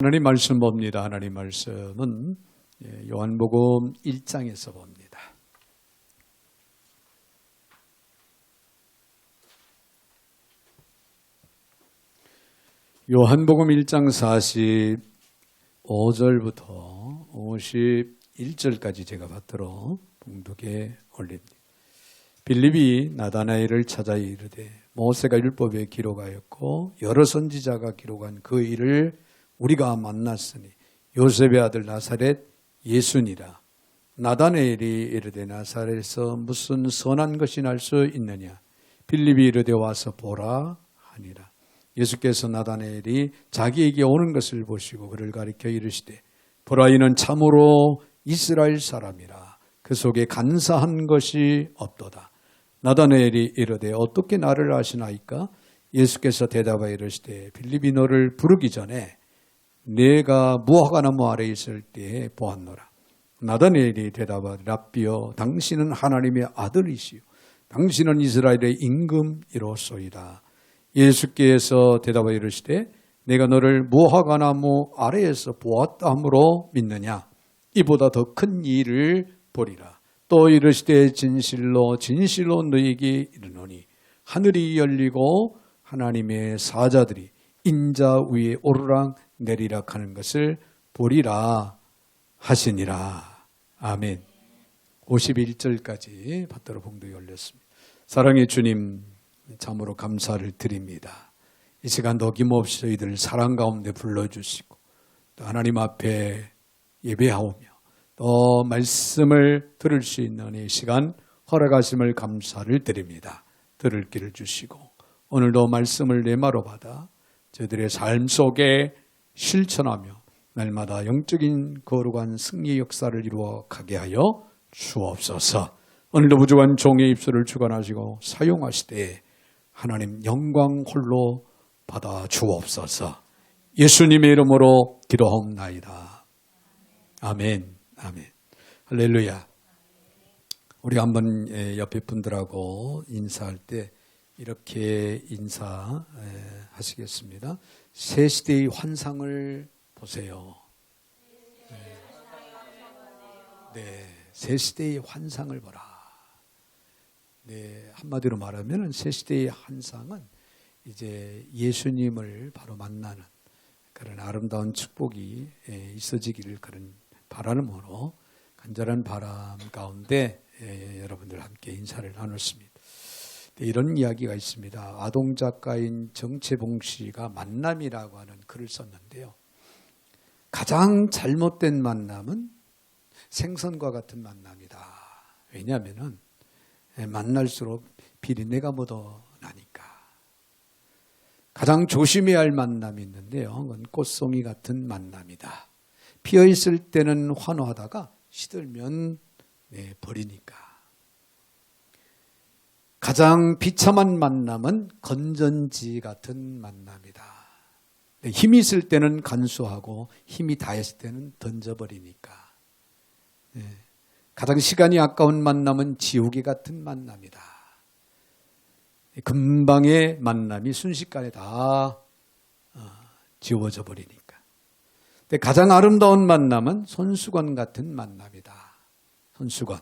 하나님 말씀 봅니다. 하나님 말씀은 요한복음 1장에서 봅니다. 요한복음 1장 45절부터 51절까지 제가 받들어 봉독에 올립니다. 빌립이 나다나엘을 찾아 이르되 모세가 율법에 기록하였고 여러 선지자가 기록한 그 일을 우리가 만났으니 요셉의 아들 나사렛 예수니라. 나다나엘이 이르되 나사렛에서 무슨 선한 것이 날 수 있느냐. 빌립이 이르되 와서 보라 하니라. 예수께서 나다나엘이 자기에게 오는 것을 보시고 그를 가리켜 이르시되 보라 이는 참으로 이스라엘 사람이라. 그 속에 간사한 것이 없도다. 나다나엘이 이르되 어떻게 나를 아시나이까? 예수께서 대답하여 이르시되 빌립이 너를 부르기 전에 내가 무화과나무 아래 있을 때에 보았노라. 나다나엘이 대답하되 랍비여 당신은 하나님의 아들이시요 당신은 이스라엘의 임금이로소이다. 예수께서 대답하여 이르시되 내가 너를 무화과나무 아래에서 보았다 함으로 믿느냐? 이보다 더 큰 일을 보리라. 또 이르시되 진실로 진실로 너희에게 이르노니 하늘이 열리고 하나님의 사자들이 인자 위에 오르락 내리락 하는 것을 보리라 하시니라. 아멘. 51절까지 받들어 봉독이 올렸습니다. 사랑의 주님, 참으로 감사를 드립니다. 이 시간도 어김없이 저희들 사랑 가운데 불러주시고 또 하나님 앞에 예배하오며 또 말씀을 들을 수 있는 이 시간 허락하심을 감사를 드립니다. 들을 길을 주시고 오늘도 말씀을 내마로 받아 저희들의 삶 속에 실천하며 날마다 영적인 거룩한 승리 역사를 이루어 가게 하여 주옵소서. 오늘도 부족한 종의 입술을 주관하시고 사용하시되 하나님 영광 홀로 받아 주옵소서. 예수님의 이름으로 기도하옵나이다. 아멘. 아멘. 할렐루야. 우리 한번 옆에 분들하고 인사할 때 이렇게 인사하시겠습니다. 새 시대의 환상을 보세요. 네, 새 시대의 환상을 보라. 네, 한마디로 말하면 새 시대의 환상은 이제 예수님을 바로 만나는 그런 아름다운 축복이 있어지기를 그런 바람으로 간절한 바람 가운데 여러분들 함께 인사를 나눴습니다. 이런 이야기가 있습니다. 아동 작가인 정채봉 씨가 만남이라고 하는 글을 썼는데요. 가장 잘못된 만남은 생선과 같은 만남이다. 왜냐하면 만날수록 비린내가 묻어나니까. 가장 조심해야 할 만남이 있는데요. 그건 꽃송이 같은 만남이다. 피어있을 때는 환호하다가 시들면 버리니까. 가장 비참한 만남은 건전지 같은 만남이다. 힘이 있을 때는 간수하고 힘이 다했을 때는 던져버리니까. 가장 시간이 아까운 만남은 지우개 같은 만남이다. 금방의 만남이 순식간에 다 지워져 버리니까. 가장 아름다운 만남은 손수건 같은 만남이다. 손수건.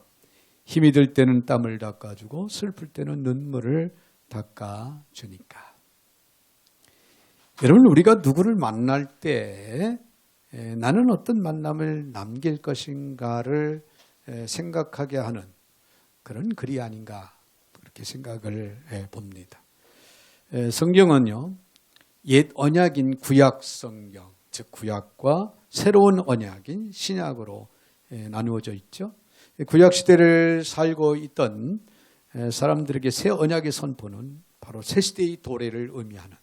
힘이 들 때는 땀을 닦아주고 슬플 때는 눈물을 닦아주니까. 여러분, 우리가 누구를 만날 때 나는 어떤 만남을 남길 것인가를 생각하게 하는 그런 글이 아닌가 그렇게 생각을 봅니다. 성경은요, 옛 언약인 구약 성경, 즉 구약과 새로운 언약인 신약으로 나누어져 있죠. 구약 시대를 살고 있던 사람들에게 새 언약의 선포는 바로 새 시대의 도래를 의미하는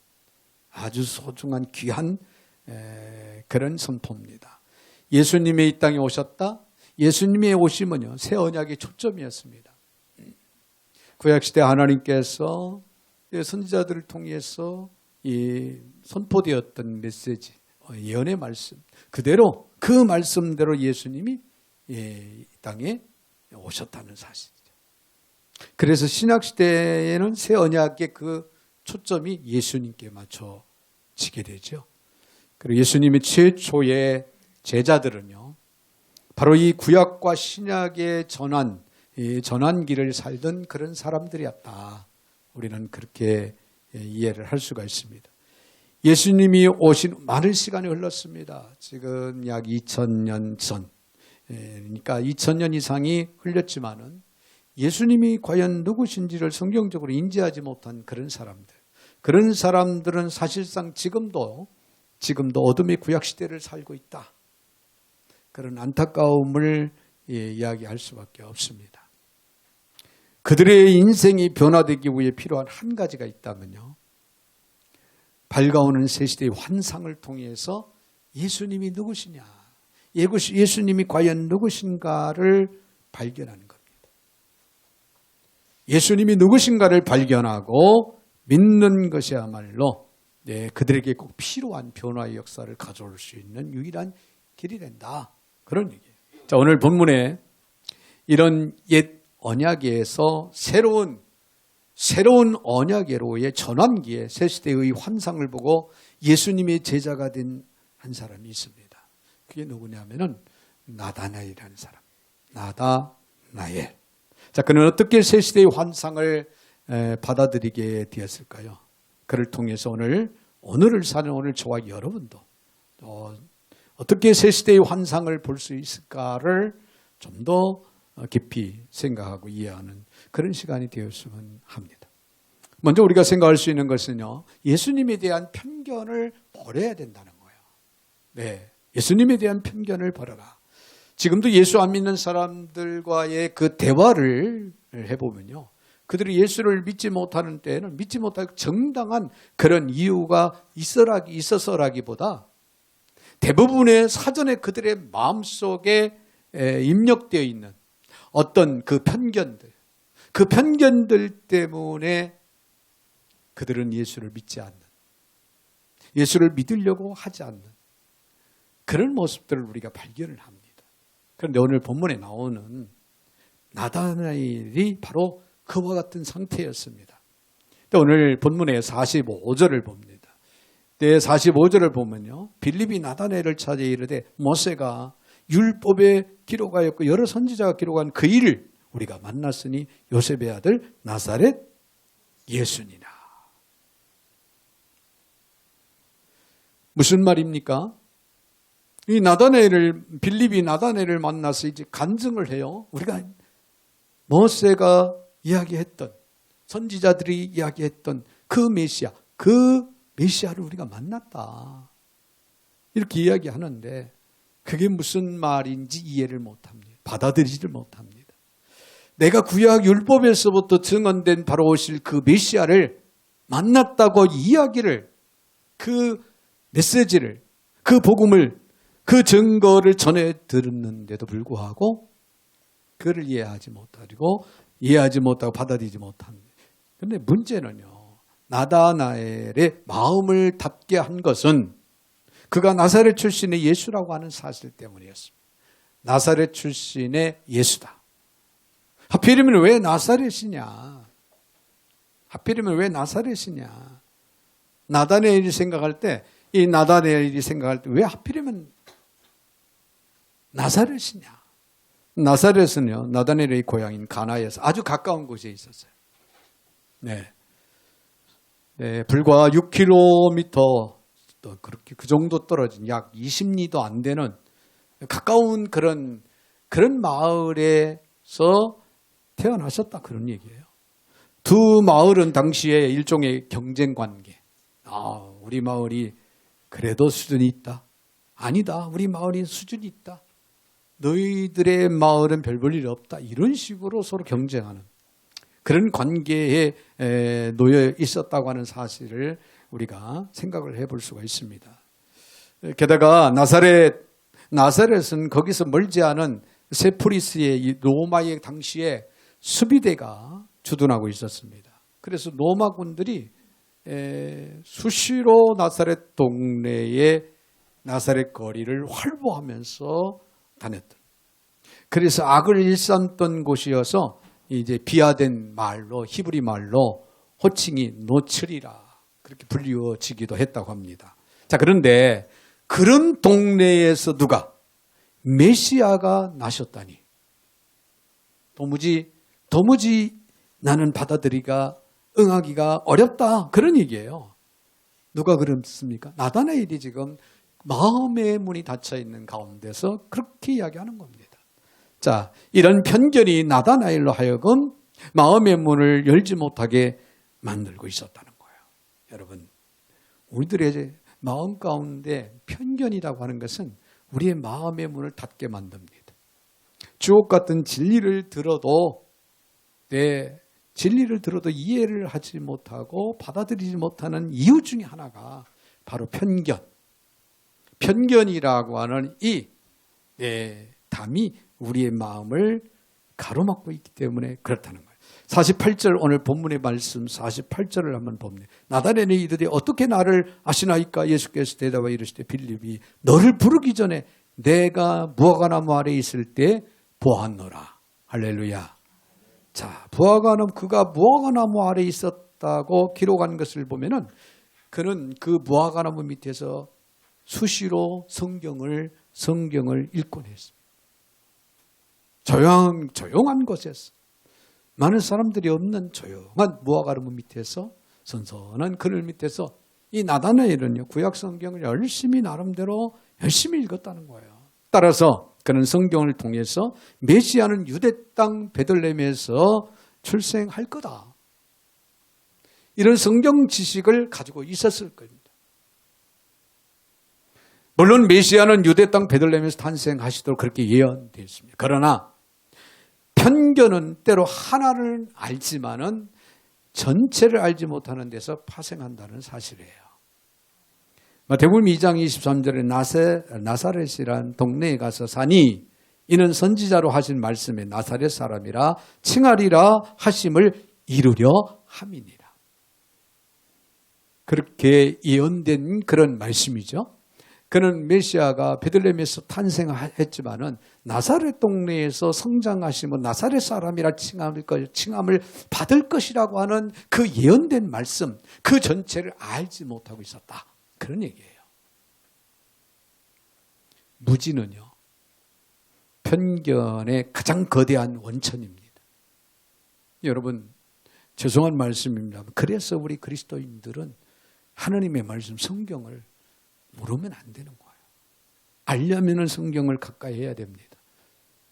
아주 소중한 귀한 그런 선포입니다. 예수님이 이 땅에 오셨다. 예수님의 오심은요, 새 언약의 초점이었습니다. 구약 시대 하나님께서 선지자들을 통해서 이 선포되었던 메시지, 예언의 말씀 그대로 그 말씀대로 예수님이 이 땅에 오셨다는 사실이죠. 그래서 신약 시대에는 새 언약의 그 초점이 예수님께 맞춰지게 되죠. 그리고 예수님의 최초의 제자들은요, 바로 이 구약과 신약의 이 전환기를 살던 그런 사람들이었다. 우리는 그렇게 이해를 할 수가 있습니다. 예수님이 오신 많은 시간이 흘렀습니다. 지금 약 2000년 전, 그러니까 2000년 이상이 흘렸지만은 예수님이 과연 누구신지를 성경적으로 인지하지 못한 그런 사람들은 사실상 지금도 어둠의 구약시대를 살고 있다. 그런 안타까움을 이야기할 수밖에 없습니다. 그들의 인생이 변화되기 위해 필요한 한 가지가 있다면요, 밝아오는 새시대의 환상을 통해서 예수님이 누구시냐, 예수님이 과연 누구신가를 발견하는 겁니다. 예수님이 누구신가를 발견하고 믿는 것이야말로 그들에게 꼭 필요한 변화의 역사를 가져올 수 있는 유일한 길이 된다. 그런 얘기예요. 자, 오늘 본문에 이런 옛 언약에서 새로운 언약으로의 전환기에 새 시대의 환상을 보고 예수님의 제자가 된 한 사람이 있습니다. 그게 누구냐면은 나다나엘이라는 사람. 나다나엘. 자, 그는 어떻게 새 시대의 환상을 받아들이게 되었을까요? 그를 통해서 오늘을 사는 오늘 저와 여러분도 어떻게 새 시대의 환상을 볼 수 있을까를 좀 더 깊이 생각하고 이해하는 그런 시간이 되었으면 합니다. 먼저 우리가 생각할 수 있는 것은요, 예수님에 대한 편견을 버려야 된다는 거예요. 네, 예수님에 대한 편견을 버려라. 지금도 예수 안 믿는 사람들과의 그 대화를 해보면요, 그들이 예수를 믿지 못하는 때에는 믿지 못할 정당한 그런 이유가 있어서라기보다 대부분의 사전에 그들의 마음속에 입력되어 있는 어떤 그 편견들 때문에 그들은 예수를 믿지 않는, 예수를 믿으려고 하지 않는 그런 모습들을 우리가 발견을 합니다. 그런데 오늘 본문에 나오는 나다나엘이 바로 그와 같은 상태였습니다. 오늘 본문의 45절을 봅니다. 45절을 보면요, 빌립이 나다나엘을 찾아 이르되 모세가 율법에 기록하였고 여러 선지자가 기록한 그 일을 우리가 만났으니 요셉의 아들 나사렛 예수니라. 무슨 말입니까? 이 빌립이 나다나엘을 만나서 이제 간증을 해요. 우리가 모세가 이야기했던, 선지자들이 이야기했던 그 메시아를 우리가 만났다. 이렇게 이야기하는데 그게 무슨 말인지 이해를 못합니다. 받아들이지를 못합니다. 내가 구약 율법에서부터 증언된 바로 오실 그 메시아를 만났다고 이야기를, 그 메시지를, 그 복음을, 그 증거를 전해 들었는데도 불구하고 그를 이해하지 못하고 받아들이지 못합니다. 그런데 문제는요, 나다나엘의 마음을 닫게 한 것은 그가 나사렛 출신의 예수라고 하는 사실 때문이었습니다. 나사렛 출신의 예수다. 하필이면 왜 나사렛이냐? 나다나엘이 생각할 때 왜 하필이면 나사렛이냐? 나사렛은요, 나다나엘의 고향인 가나에서 아주 가까운 곳에 있었어요. 네, 불과 6km 그렇게 그 정도 떨어진 약 20리도 안 되는 가까운 그런 마을에서 태어나셨다, 그런 얘기예요. 두 마을은 당시에 일종의 경쟁 관계. 우리 마을이 그래도 수준이 있다. 아니다, 우리 마을이 수준이 있다. 너희들의 마을은 별 볼 일 없다. 이런 식으로 서로 경쟁하는 그런 관계에 놓여 있었다고 하는 사실을 우리가 생각을 해볼 수가 있습니다. 게다가 나사렛은 거기서 멀지 않은 세포리스의 로마의 당시에 수비대가 주둔하고 있었습니다. 그래서 로마군들이 수시로 나사렛 동네의 나사렛 거리를 활보하면서 다녔던, 그래서 악을 일삼던 곳이어서 이제 비하된 말로, 히브리 말로 호칭이 노츠리라 그렇게 불리워지기도 했다고 합니다. 자, 그런데 그런 동네에서 누가 메시아가 나셨다니 도무지 나는 받아들이기가 응하기가 어렵다 그런 얘기예요. 누가 그렇습니까? 나다나엘이 지금 마음의 문이 닫혀 있는 가운데서 그렇게 이야기하는 겁니다. 자, 이런 편견이 나다나엘로 하여금 마음의 문을 열지 못하게 만들고 있었다는 거예요. 여러분, 우리들의 마음 가운데 편견이라고 하는 것은 우리의 마음의 문을 닫게 만듭니다. 주옥 같은 진리를 들어도 진리를 들어도 이해를 하지 못하고 받아들이지 못하는 이유 중에 하나가 바로 편견이라고 하는 이 담이 우리의 마음을 가로막고 있기 때문에 그렇다는 거예요. 48절 오늘 본문의 말씀 48절을 한번 봅니다. 나다나엘이 이르되 어떻게 나를 아시나이까? 예수께서 대답하여 이르시되 빌립이 너를 부르기 전에 내가 무화과나무 아래에 있을 때 보았노라. 할렐루야. 자, 그가 무화과나무 아래에 있었다고 기록한 것을 보면은 그는 그 무화과나무 밑에서 수시로 성경을 읽곤 했습니다. 조용한 곳에서 많은 사람들이 없는 조용한 무화과나무 밑에서 선선한 그늘 밑에서 이 나다나엘은요 구약 성경을 나름대로 열심히 읽었다는 거예요. 따라서 그는 성경을 통해서 메시아는 유대 땅 베들레헴에서 출생할 거다. 이런 성경 지식을 가지고 있었을 겁니다. 물론 메시아는 유대 땅 베들레헴에서 탄생하시도록 그렇게 예언되어 있습니다. 그러나 편견은 때로 하나를 알지만은 전체를 알지 못하는 데서 파생한다는 사실이에요. 마태복음 2장 23절에 나사렛이란 동네에 가서 사니 이는 선지자로 하신 말씀에 나사렛 사람이라 칭하리라 하심을 이루려 함이니라. 그렇게 예언된 그런 말씀이죠. 그는 메시아가 베들레헴에서 탄생했지만은 나사렛 동네에서 성장하시면 나사렛 사람이라 칭함을 받을 것이라고 하는 그 예언된 말씀, 그 전체를 알지 못하고 있었다. 그런 얘기예요. 무지는요, 편견의 가장 거대한 원천입니다. 여러분, 죄송한 말씀입니다. 그래서 우리 그리스도인들은 하나님의 말씀, 성경을 모르면 안 되는 거예요. 알려면 성경을 가까이 해야 됩니다.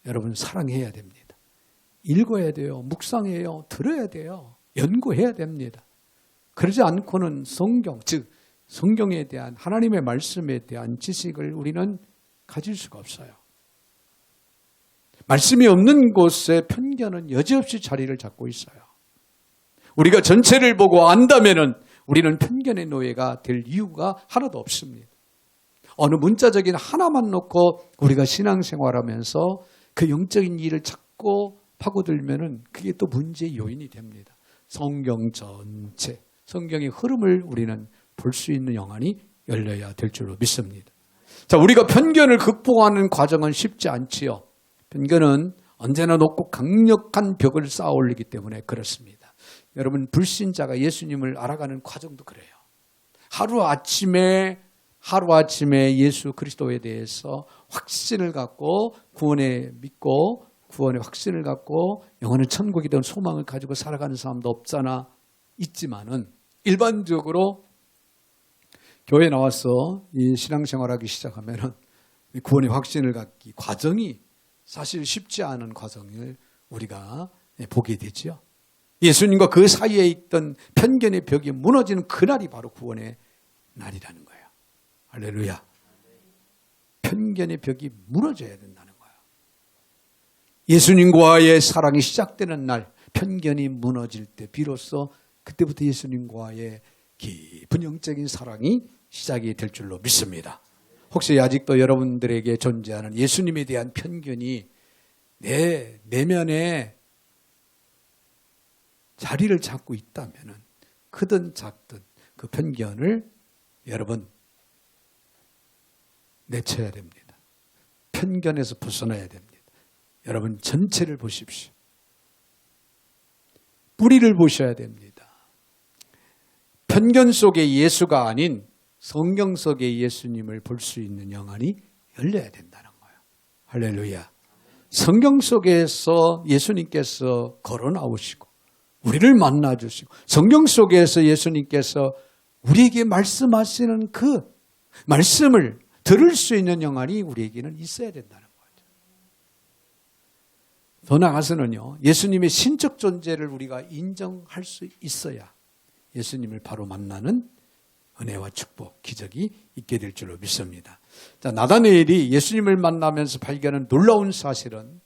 여러분 사랑해야 됩니다. 읽어야 돼요. 묵상해요. 들어야 돼요. 연구해야 됩니다. 그러지 않고는 성경, 즉 성경에 대한 하나님의 말씀에 대한 지식을 우리는 가질 수가 없어요. 말씀이 없는 곳에 편견은 여지없이 자리를 잡고 있어요. 우리가 전체를 보고 안다면은 우리는 편견의 노예가 될 이유가 하나도 없습니다. 어느 문자적인 하나만 놓고 우리가 신앙생활하면서 그 영적인 일을 자꾸 파고들면은 그게 또 문제의 요인이 됩니다. 성경 전체, 성경의 흐름을 우리는 볼 수 있는 영안이 열려야 될 줄로 믿습니다. 자, 우리가 편견을 극복하는 과정은 쉽지 않지요. 편견은 언제나 높고 강력한 벽을 쌓아 올리기 때문에 그렇습니다. 여러분, 불신자가 예수님을 알아가는 과정도 그래요. 하루아침에 예수 그리스도에 대해서 확신을 갖고 구원에 믿고 구원의 확신을 갖고 영원한 천국에 대한 소망을 가지고 살아가는 사람도 없잖아. 있지만은 일반적으로 교회에 나와서 이 신앙생활하기 시작하면은 구원의 확신을 갖기 과정이 사실 쉽지 않은 과정을 우리가 보게 되죠. 예수님과 그 사이에 있던 편견의 벽이 무너지는 그날이 바로 구원의 날이라는 거예요. 할렐루야. 편견의 벽이 무너져야 된다는 거예요. 예수님과의 사랑이 시작되는 날, 편견이 무너질 때 비로소 그때부터 예수님과의 깊은 영적인 사랑이 시작이 될 줄로 믿습니다. 혹시 아직도 여러분들에게 존재하는 예수님에 대한 편견이 내 내면에 자리를 잡고 있다면 크든 작든 그 편견을 여러분 내쳐야 됩니다. 편견에서 벗어나야 됩니다. 여러분 전체를 보십시오. 뿌리를 보셔야 됩니다. 편견 속에 예수가 아닌 성경 속에 예수님을 볼 수 있는 영안이 열려야 된다는 거예요. 할렐루야. 성경 속에서 예수님께서 걸어 나오시고 우리를 만나 주시고 성경 속에서 예수님께서 우리에게 말씀하시는 그 말씀을 들을 수 있는 영안이 우리에게는 있어야 된다는 거죠. 더 나아가서는요, 예수님의 신적 존재를 우리가 인정할 수 있어야 예수님을 바로 만나는 은혜와 축복, 기적이 있게 될 줄로 믿습니다. 자, 나다나엘이 예수님을 만나면서 발견한 놀라운 사실은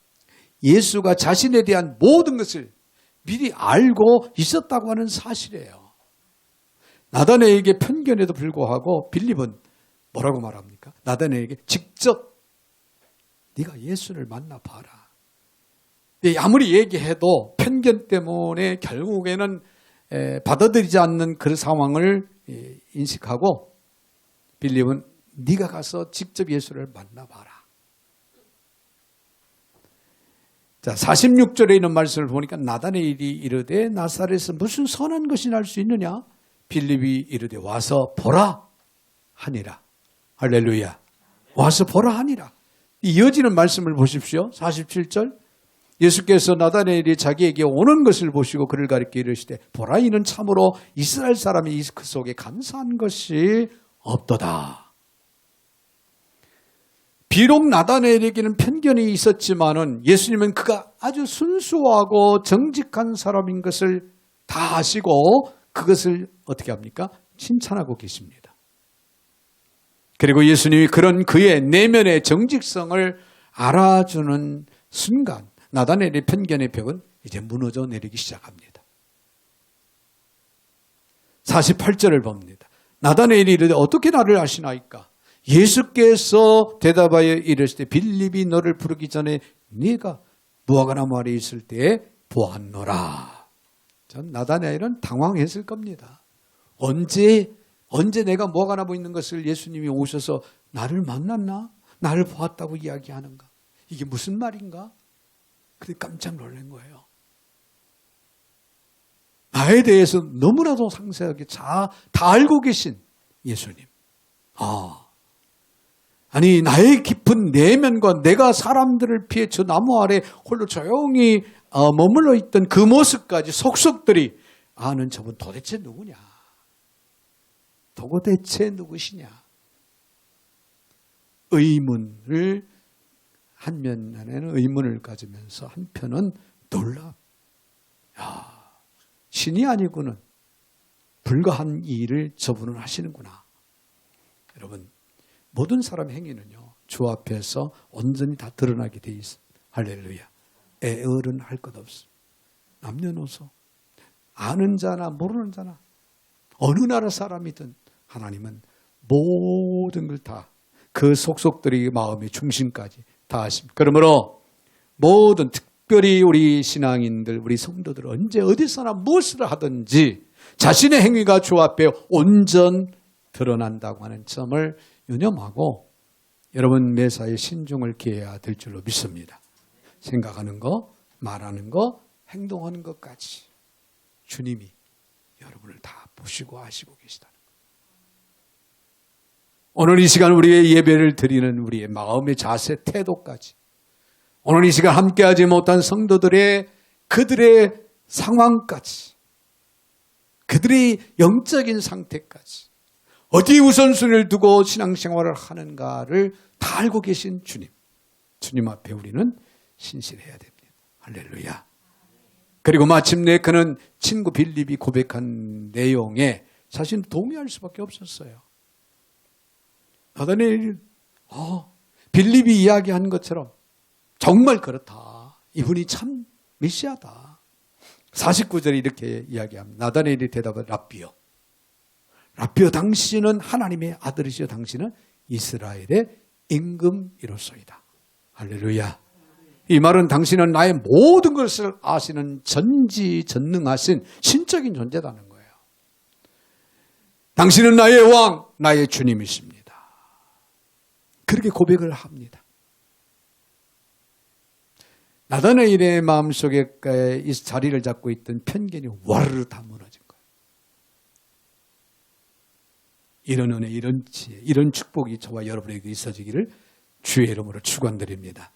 예수가 자신에 대한 모든 것을 미리 알고 있었다고 하는 사실이에요. 나다나엘에게 편견에도 불구하고 빌립은 뭐라고 말합니까? 나다나엘에게 직접 네가 예수를 만나봐라. 아무리 얘기해도 편견 때문에 결국에는 받아들이지 않는 그 상황을 인식하고 빌립은 네가 가서 직접 예수를 만나봐라. 자, 46절에 있는 말씀을 보니까 나다나엘이 이르되 나사렛에서 무슨 선한 것이 날 수 있느냐? 빌립이 이르되 와서 보라 하니라. 할렐루야. 와서 보라 하니라. 이어지는 말씀을 보십시오. 47절. 예수께서 나다나엘이 자기에게 오는 것을 보시고 그를 가리켜 이르시되 보라 이는 참으로 이스라엘 사람이 그 속에 감사한 것이 없도다. 비록 나다나엘에게는 편견이 있었지만은 예수님은 그가 아주 순수하고 정직한 사람인 것을 다 아시고 그것을 어떻게 합니까? 칭찬하고 계십니다. 그리고 예수님이 그런 그의 내면의 정직성을 알아주는 순간 나다나엘의 편견의 벽은 이제 무너져 내리기 시작합니다. 48절을 봅니다. 나다나엘이 이르되 어떻게 나를 아시나이까? 예수께서 대답하여 이르시되 빌립이 너를 부르기 전에 네가 무화과나무 아래 있을 때에 보았노라. 전 나다나엘은 당황했을 겁니다. 언제 내가 무화과나무 있는 것을 예수님이 오셔서 나를 만났나? 나를 보았다고 이야기하는가? 이게 무슨 말인가? 근데 깜짝 놀란 거예요. 나에 대해서 너무나도 상세하게 다 알고 계신 예수님. 아니 나의 깊은 내면과 내가 사람들을 피해 저 나무 아래 홀로 조용히 머물러 있던 그 모습까지 속속들이 아는 저분 도대체 누구냐? 도대체 누구시냐? 의문을 한면에는 의문을 가지면서 한편은 놀라. 신이 아니고는 불가한 일을 저분은 하시는구나. 여러분 모든 사람 행위는요 주 앞에서 온전히 다 드러나게 돼 있어. 할렐루야. 애어른 할 것 없어. 남녀노소 아는 자나 모르는 자나 어느 나라 사람이든 하나님은 모든 걸 다 그 속속들이 마음의 중심까지 다 아십니다. 그러므로 모든 특별히 우리 신앙인들 우리 성도들 언제 어디서나 무엇을 하든지 자신의 행위가 주 앞에 온전 드러난다고 하는 점을 유념하고 여러분 매사에 신중을 기해야 될 줄로 믿습니다. 생각하는 거, 말하는 거, 행동하는 것까지 주님이 여러분을 다 보시고 아시고 계시다는 것. 오늘 이 시간 우리의 예배를 드리는 우리의 마음의 자세, 태도까지 오늘 이 시간 함께하지 못한 성도들의 그들의 상황까지 그들의 영적인 상태까지 어디 우선순위를 두고 신앙생활을 하는가를 다 알고 계신 주님. 주님 앞에 우리는 신실해야 됩니다. 할렐루야. 그리고 마침내 그는 친구 빌립이 고백한 내용에 자신 동의할 수밖에 없었어요. 나다나엘이 빌립이 이야기한 것처럼 정말 그렇다. 이분이 참 메시아다. 49절에 이렇게 이야기합니다. 나다나엘이 대답을 라삐여. 라삐여 당신은 하나님의 아들이시여 당신은 이스라엘의 임금이로소이다. 할렐루야. 이 말은 당신은 나의 모든 것을 아시는 전지전능하신 신적인 존재다는 거예요. 당신은 나의 왕, 나의 주님이십니다. 그렇게 고백을 합니다. 나다나엘의 마음속에 이 자리를 잡고 있던 편견이 와르르 다 무너진 거예요. 이런 은혜, 이런 지혜, 이런 축복이 저와 여러분에게 있어지기를 주의 이름으로 축원드립니다.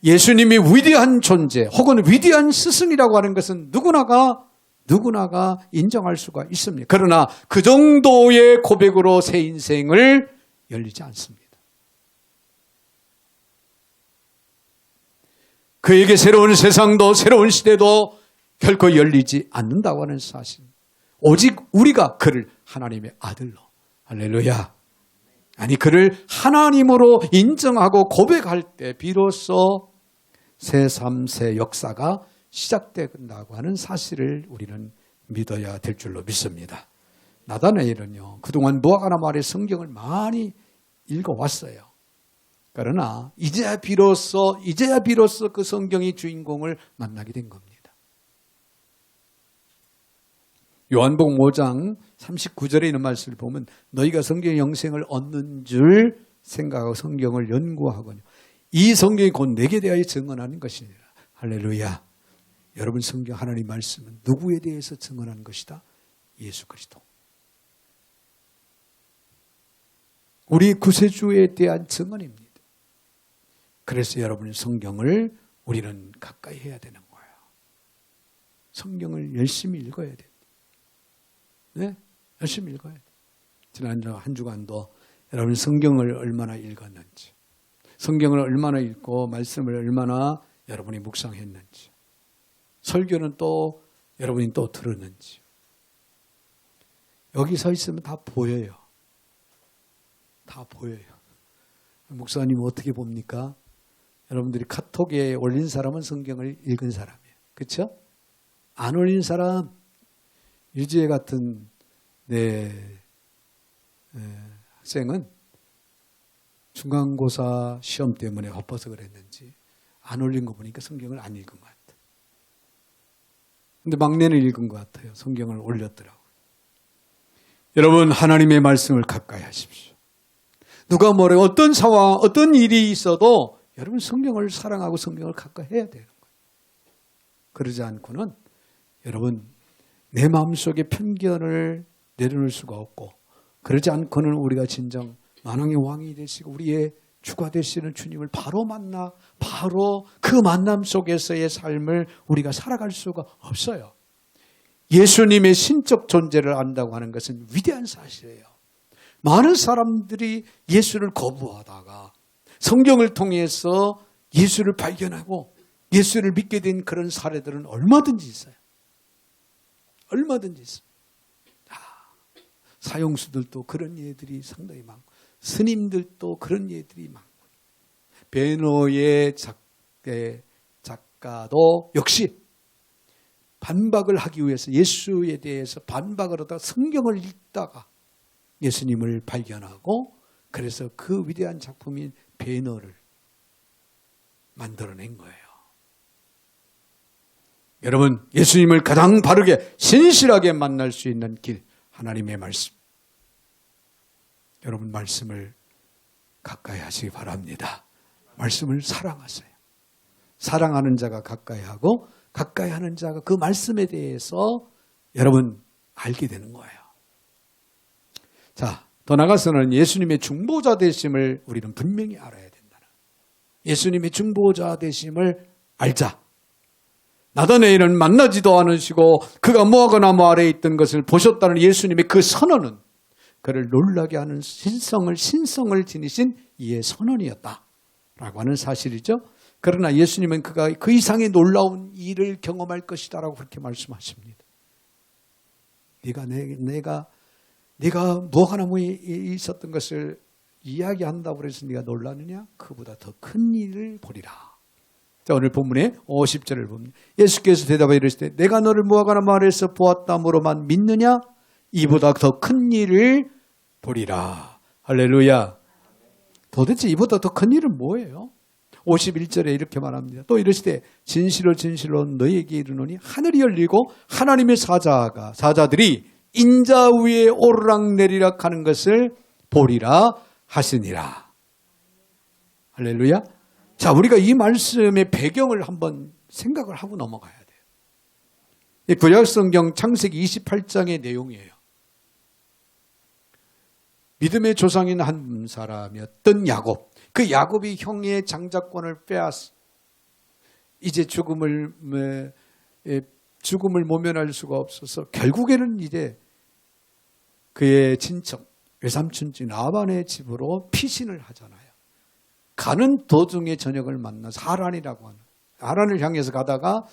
예수님이 위대한 존재 혹은 위대한 스승이라고 하는 것은 누구나가 인정할 수가 있습니다. 그러나 그 정도의 고백으로 새 인생을 열리지 않습니다. 그에게 새로운 세상도 새로운 시대도 결코 열리지 않는다고 하는 사실. 오직 우리가 그를 하나님의 아들로, 할렐루야, 아니 그를 하나님으로 인정하고 고백할 때 비로소 새 삶, 새 역사가 시작된다고 하는 사실을 우리는 믿어야 될 줄로 믿습니다. 나다나엘은요, 그동안 무화과나 말의 성경을 많이 읽어왔어요. 그러나 이제야 비로소 그 성경의 주인공을 만나게 된 겁니다. 요한복음 5장 39절에 있는 말씀을 보면 너희가 성경의 영생을 얻는 줄 생각하고 성경을 연구하거든요. 이 성경이 곧 내게 대하여 증언하는 것이니라. 할렐루야. 여러분, 성경 하나님 말씀은 누구에 대해서 증언하는 것이다? 예수 그리스도. 우리 구세주에 대한 증언입니다. 그래서 여러분, 성경을 우리는 가까이 해야 되는 거예요. 성경을 열심히 읽어야 됩니다. 네? 열심히 읽어야 돼요. 지난 한 주간도 여러분 성경을 얼마나 읽었는지, 성경을 얼마나 읽고 말씀을 얼마나 여러분이 묵상했는지, 설교는 또 여러분이 또 들었는지. 여기 서 있으면 다 보여요. 다 보여요. 목사님 어떻게 봅니까? 여러분들이 카톡에 올린 사람은 성경을 읽은 사람이에요. 그렇죠? 안 올린 사람, 유지혜 같은 학생은 중간고사 시험 때문에 바빠서 그랬는지 안 올린 거 보니까 성경을 안 읽은 것 같아요. 근데 막내는 읽은 것 같아요. 성경을 올렸더라고요. 여러분, 하나님의 말씀을 가까이 하십시오. 누가 뭐래, 어떤 상황, 어떤 일이 있어도 여러분 성경을 사랑하고 성경을 가까이 해야 되는 거예요. 그러지 않고는 여러분 내 마음속에 편견을 내려놓을 수가 없고, 그러지 않고는 우리가 진정 만왕의 왕이 되시고 우리의 주가 되시는 주님을 바로 만나 바로 그 만남 속에서의 삶을 우리가 살아갈 수가 없어요. 예수님의 신적 존재를 안다고 하는 것은 위대한 사실이에요. 많은 사람들이 예수를 거부하다가 성경을 통해서 예수를 발견하고 예수를 믿게 된 그런 사례들은 얼마든지 있어요. 얼마든지 있습니다. 사형수들도 그런 예들이 상당히 많고, 스님들도 그런 예들이 많고, 베너의 작가도 역시 반박을 하기 위해서 예수에 대해서 반박을 하다가 성경을 읽다가 예수님을 발견하고, 그래서 그 위대한 작품인 베너를 만들어낸 거예요. 여러분, 예수님을 가장 바르게 신실하게 만날 수 있는 길, 하나님의 말씀. 여러분, 말씀을 가까이 하시기 바랍니다. 말씀을 사랑하세요. 사랑하는 자가 가까이 하고 가까이 하는 자가 그 말씀에 대해서 여러분 알게 되는 거예요. 자, 더 나아가서는 예수님의 중보자 되심을 우리는 분명히 알아야 된다는, 예수님의 중보자 되심을 알자. 나다나엘은 만나지도 않으시고 그가 무화과나무 아래에 있던 것을 보셨다는 예수님의 그 선언은 그를 놀라게 하는 신성을 지니신 이의 선언이었다라고 하는 사실이죠. 그러나 예수님은 그가 그 이상의 놀라운 일을 경험할 것이다라고 그렇게 말씀하십니다. 네가 무화과나무에 있었던 것을 이야기한다고 해서 네가 놀라느냐? 그보다 더 큰 일을 보리라. 자, 오늘 본문의 50절을 봅니다. 예수께서 대답하여 이르시되 내가 너를 무화과나무 아래에서 보았다므로만 믿느냐? 이보다 더 큰 일을 보리라. 할렐루야. 도대체 이보다 더 큰 일은 뭐예요? 51절에 이렇게 말합니다. 또 이르시되 진실로 진실로 너희에게 이르노니 하늘이 열리고 하나님의 사자들이 인자 위에 오르락내리락 하는 것을 보리라 하시니라. 할렐루야. 자, 우리가 이 말씀의 배경을 한번 생각을 하고 넘어가야 돼요. 이 구약성경 창세기 28장의 내용이에요. 믿음의 조상인 한 사람이었던 야곱. 그 야곱이 형의 장자권을 빼앗어 이제 죽음을 모면할 수가 없어서 결국에는 이제 그의 친척 외삼촌집 라반의 집으로 피신을 하잖아요. 가는 도중에 저녁을 만나서 하란이라고 하는 하란을 향해서 가다가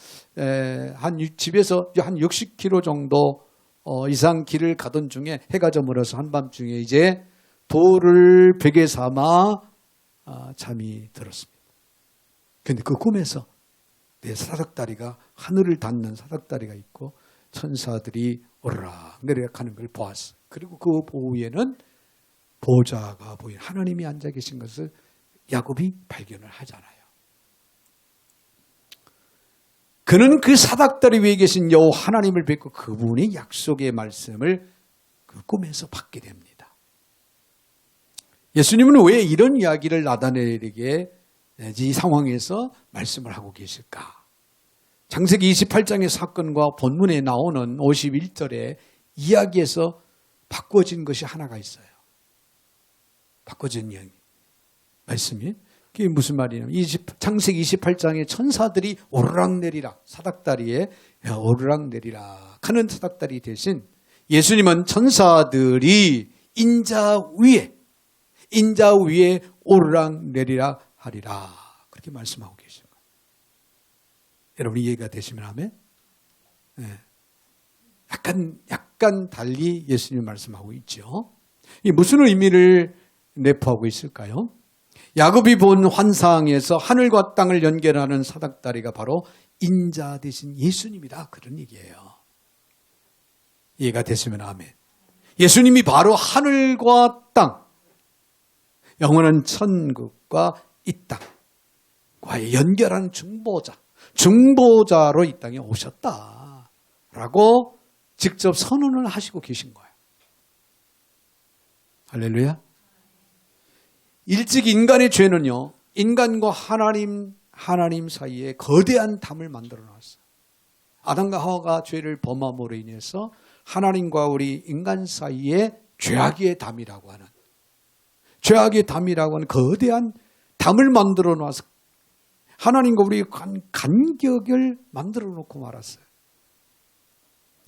집에서 한 60km 정도 이상 길을 가던 중에 해가 저물어서 한밤중에 이제 돌을 베개 삼아 잠이 들었습니다. 그런데 그 꿈에서 내 사닥다리가 하늘을 닿는 사닥다리가 있고 천사들이 오르락 내리락 하는 걸 보았어요. 그리고 그 보위에는 보좌가 보인 하나님이 앉아 계신 것을 야곱이 발견을 하잖아요. 그는 그 사닥다리 위에 계신 여호와 하나님을 뵙고 그분의 약속의 말씀을 그 꿈에서 받게 됩니다. 예수님은 왜 이런 이야기를 나다나엘에게 이 상황에서 말씀을 하고 계실까? 창세기 28장의 사건과 본문에 나오는 51절의 이야기에서 바꿔진 것이 하나가 있어요. 바꿔진 이야기. 말씀이. 그게 무슨 말이냐면 창세기 28장에 천사들이 오르락내리락 사닥다리에 오르락내리락 하는 사닥다리 대신 예수님은 천사들이 인자 위에 오르락내리락 하리라 그렇게 말씀하고 계신 거예요. 여러분 이해가 되시면 하면 약간 달리 예수님이 말씀하고 있죠. 이 무슨 의미를 내포하고 있을까요? 야곱이 본 환상에서 하늘과 땅을 연결하는 사닥다리가 바로 인자 되신 예수님이다. 그런 얘기예요. 이해가 되시면 아멘. 예수님이 바로 하늘과 땅, 영원한 천국과 이 땅과의 연결하는 중보자로 이 땅에 오셨다라고 직접 선언을 하시고 계신 거예요. 할렐루야. 일찍 인간의 죄는요, 인간과 하나님 사이에 거대한 담을 만들어 놨어요. 아담과 하와가 죄를 범함으로 인해서 하나님과 우리 인간 사이에 죄악의 담이라고 하는 거대한 담을 만들어 놔서 하나님과 우리 간격을 만들어 놓고 말았어요.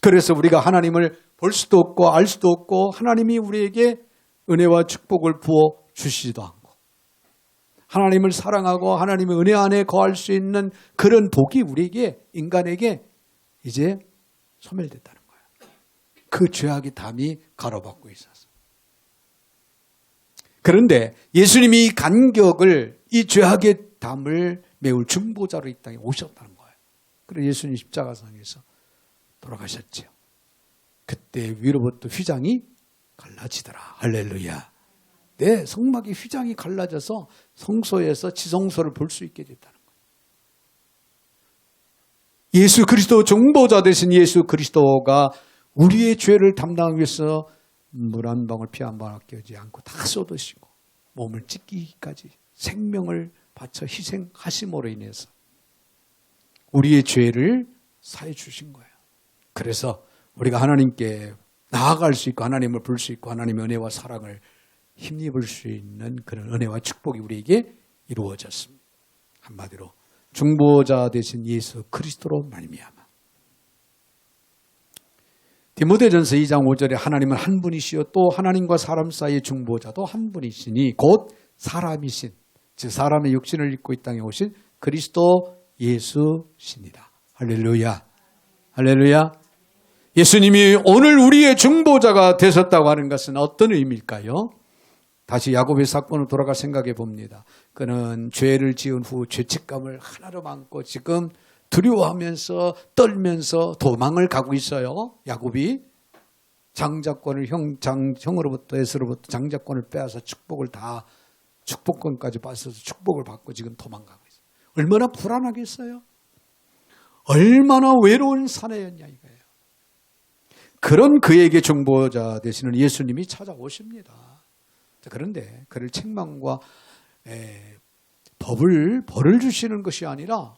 그래서 우리가 하나님을 볼 수도 없고 알 수도 없고 하나님이 우리에게 은혜와 축복을 부어 주시지도 않고 하나님을 사랑하고 하나님의 은혜 안에 거할 수 있는 그런 복이 우리에게 인간에게 이제 소멸됐다는 거예요. 그 죄악의 담이 가로막고 있어서. 그런데 예수님이 이 죄악의 담을 메울 중보자로 이 땅에 오셨다는 거예요. 그래서 예수님 십자가상에서 돌아가셨죠. 그때 위로부터 휘장이 갈라지더라. 할렐루야. 내 성막의 휘장이 갈라져서 성소에서 지성소를 볼 수 있게 됐다는 거예요. 예수 그리스도 중보자 되신 예수 그리스도가 우리의 죄를 담당하기 위해서 물 한 방울 피 한 방울 아껴지 않고 다 쏟으시고 몸을 찢기기까지 생명을 바쳐 희생하심으로 인해서 우리의 죄를 사해 주신 거예요. 그래서 우리가 하나님께 나아갈 수 있고 하나님을 볼 수 있고 하나님의 은혜와 사랑을 힘입을 수 있는 그런 은혜와 축복이 우리에게 이루어졌습니다. 한마디로 중보자 되신 예수 그리스도로 말미암아. 디모데전서 2장 5절에 하나님은 한 분이시요 또 하나님과 사람 사이의 중보자도 한 분이시니 곧 사람이신 즉 사람의 육신을 입고 이 땅에 오신 그리스도 예수시니라. 할렐루야. 할렐루야. 예수님이 오늘 우리의 중보자가 되셨다고 하는 것은 어떤 의미일까요? 다시 야곱의 사건으로 돌아가 생각해 봅니다. 그는 죄를 지은 후 죄책감을 하나로 안고 지금 두려워하면서 떨면서 도망을 가고 있어요. 야곱이 장자권을 형으로부터 에서로부터 장자권을 빼앗아 축복권까지 뺏어서 축복을 받고 지금 도망가고 있어요. 얼마나 불안하겠어요? 얼마나 외로운 사내였냐 이거예요. 그런 그에게 중보자 되시는 예수님이 찾아오십니다. 그런데 그를 책망과 벌을 주시는 것이 아니라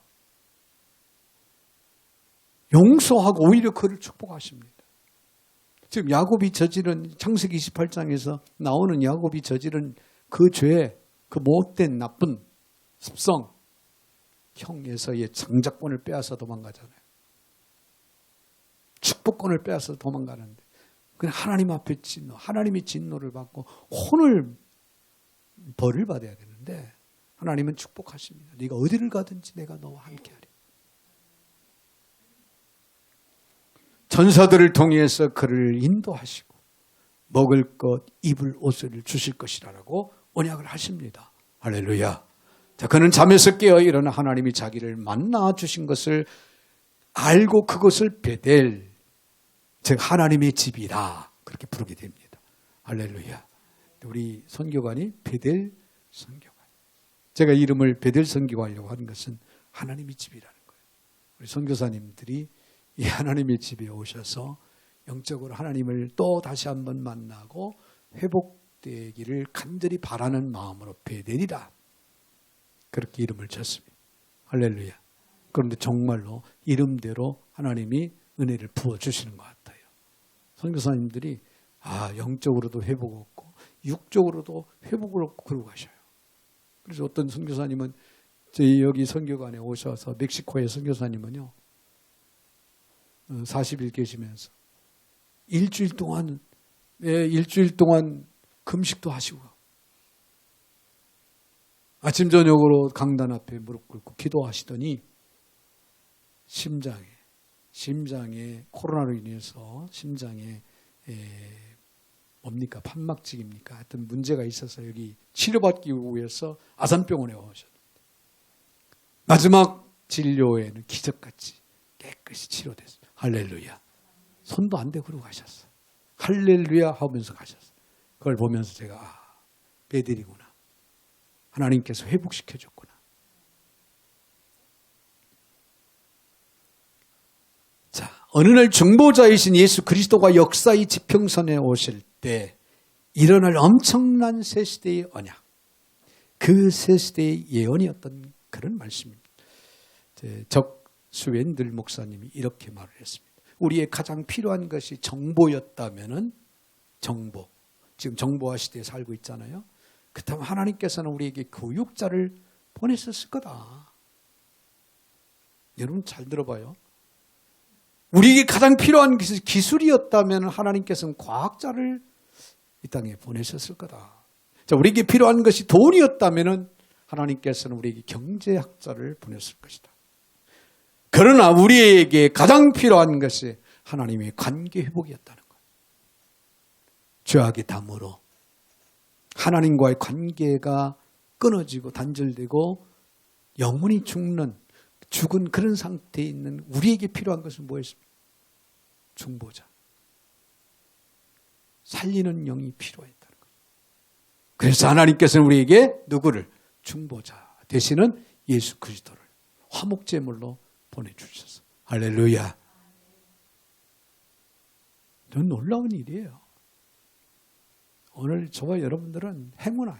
용서하고 오히려 그를 축복하십니다. 지금 야곱이 저지른 창세기 28장에서 나오는 야곱이 저지른 그 죄, 그 못된 나쁜 습성, 형에서의 장자권을 빼앗아 도망가잖아요. 축복권을 빼앗아 도망가는데 그냥 하나님 앞에 하나님의 진노를 받고 벌을 받아야 되는데 하나님은 축복하십니다. 네가 어디를 가든지 내가 너와 함께하리. 전사들을 통해서 그를 인도하시고 먹을 것, 입을 옷을 주실 것이라고 언약을 하십니다. 할렐루야. 자, 그는 잠에서 깨어 일어나 하나님이 자기를 만나 주신 것을 알고 그것을 베델, 즉 하나님의 집이라 그렇게 부르게 됩니다. 할렐루야. 우리 선교관이 베델 선교관. 제가 이름을 베델 선교관이라고 하는 것은 하나님의 집이라는 거예요. 우리 선교사님들이 이 하나님의 집에 오셔서 영적으로 하나님을 또 다시 한번 만나고 회복되기를 간절히 바라는 마음으로 베델이라 그렇게 이름을 졌습니다. 할렐루야. 그런데 정말로 이름대로 하나님이 은혜를 부어주시는 것 같아요. 선교사님들이 영적으로도 회복 얻고 육적으로도 회복을 얻고 그러고 가셔요. 그래서 어떤 선교사님은 저희 여기 선교관에 오셔서 멕시코의 선교사님은요 40일 계시면서 일주일 동안 금식도 하시고 아침 저녁으로 강단 앞에 무릎 꿇고 기도하시더니 심장에 코로나로 인해서 심장에 뭡니까 판막직입니까? 하여튼 문제가 있어서 여기 치료받기 위해서 아산병원에 오셨는데 마지막 진료에는 기적같이 깨끗이 치료됐어요. 할렐루야. 손도 안 대고 그러고 가셨어요. 할렐루야 하면서 가셨어요. 그걸 보면서 제가 베델이구나. 하나님께서 회복시켜줬구나. 자, 어느 날 중보자이신 예수 그리스도가 역사의 지평선에 오실 때 일어날 엄청난 새 시대의 언약, 그 새 시대의 예언이었던 그런 말씀입니다. 적스웬들 목사님이 이렇게 말을 했습니다. 우리의 가장 필요한 것이 정보였다면은 정보, 지금 정보화 시대에 살고 있잖아요. 그렇다면 하나님께서는 우리에게 교육자를 보내셨을 거다. 여러분 잘 들어봐요. 우리에게 가장 필요한 것이 기술이었다면 하나님께서는 과학자를 이 땅에 보내셨을 거다. 자, 우리에게 필요한 것이 돈이었다면 하나님께서는 우리에게 경제학자를 보냈을 것이다. 그러나 우리에게 가장 필요한 것이 하나님의 관계 회복이었다는 거예요. 죄악의 담으로 하나님과의 관계가 끊어지고 단절되고 영혼이 죽은 그런 상태에 있는 우리에게 필요한 것은 뭐였습니까? 중보자. 살리는 영이 필요했다는 거예요. 그래서 하나님께서는 우리에게 누구를? 중보자 되시는 예수 그리스도를 화목제물로 보내주셨어. 할렐루야. 너무 놀라운 일이에요. 오늘 저와 여러분들은 행운아예요.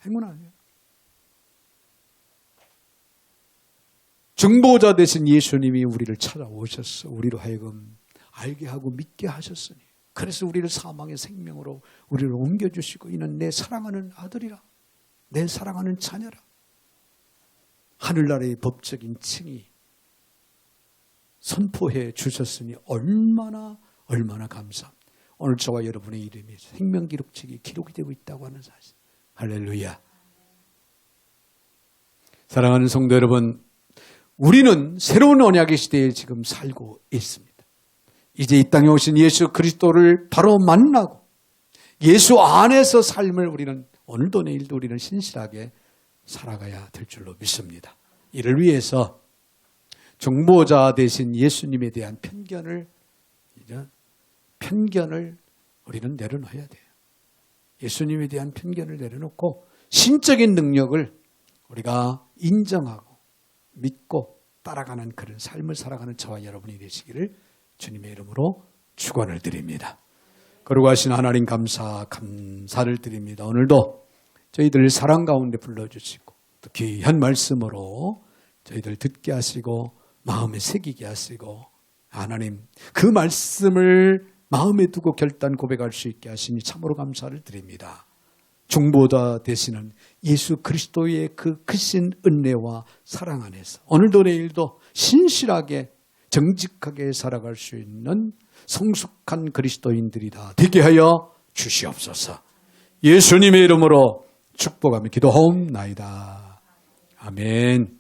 행운아예요. 중보자 되신 예수님이 우리를 찾아오셨어. 우리로 하여금 알게 하고 믿게 하셨으니. 그래서 우리를 사망의 생명으로 우리를 옮겨주시고 이는 내 사랑하는 아들이라. 내 사랑하는 자녀라. 하늘나라의 법적인 칭의 선포해 주셨으니 얼마나 감사합니다. 오늘 저와 여러분의 이름이 생명기록책에 기록이 되고 있다고 하는 사실. 할렐루야. 사랑하는 성도 여러분, 우리는 새로운 언약의 시대에 지금 살고 있습니다. 이제 이 땅에 오신 예수 그리스도를 바로 만나고 예수 안에서 삶을 우리는 오늘도 내일도 우리는 신실하게 살아가야 될 줄로 믿습니다. 이를 위해서 중보자 되신 예수님에 대한 편견을 우리는 내려놔야 돼요. 예수님에 대한 편견을 내려놓고 신적인 능력을 우리가 인정하고 믿고 따라가는 그런 삶을 살아가는 저와 여러분이 되시기를 주님의 이름으로 축원을 드립니다. 거룩하신 하나님 감사를 드립니다. 오늘도 저희들 사랑 가운데 불러주시고 또 귀한 말씀으로 저희들 듣게 하시고 마음에 새기게 하시고 하나님, 그 말씀을 마음에 두고 결단 고백할 수 있게 하시니 참으로 감사를 드립니다. 중보자 되시는 예수 그리스도의 그 크신 은혜와 사랑 안에서 오늘도 내일도 신실하게 정직하게 살아갈 수 있는 성숙한 그리스도인들이 다 되게 하여 주시옵소서. 예수님의 이름으로 축복하며 기도하옵나이다. 아멘.